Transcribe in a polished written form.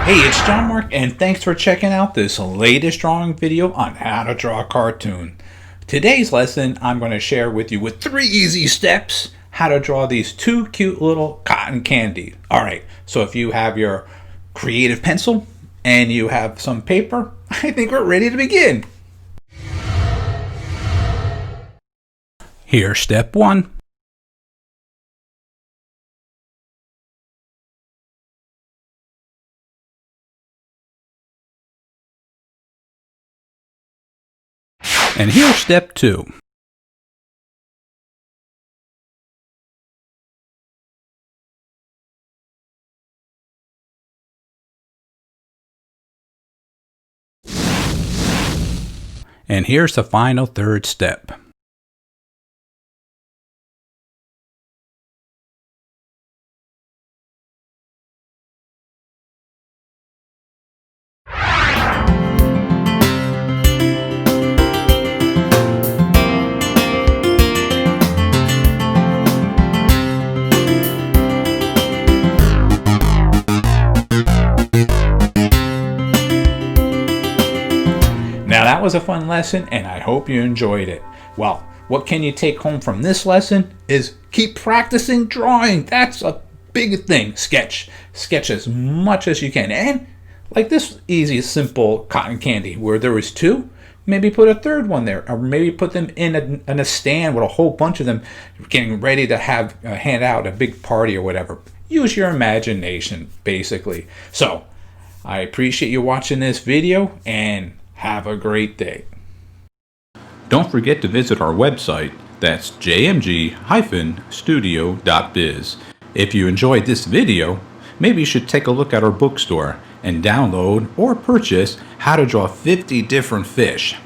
Hey, it's John Marc, and thanks for checking out this latest drawing video on how to draw a cartoon. Today's lesson, I'm going to share with you with 3 easy steps how to draw these 2 cute little cotton candy. Alright, so if you have your creative pencil and you have some paper, I think we're ready to begin. Here's step 1. And here's step 2. And here's the final 3rd step. Now that was a fun lesson, and I hope you enjoyed it. Well, what can you take home from this lesson is keep practicing drawing. That's a big thing. Sketch as much as you can. And like this easy, simple cotton candy where there was 2, maybe put a 3rd one there, or maybe put them in a stand with a whole bunch of them getting ready to have hand out a big party or whatever. Use your imagination, basically. So I appreciate you watching this video, and have a great day. Don't forget to visit our website. That's jmg-studio.biz. If you enjoyed this video, maybe you should take a look at our bookstore and download or purchase How to Draw 50 Different Fish.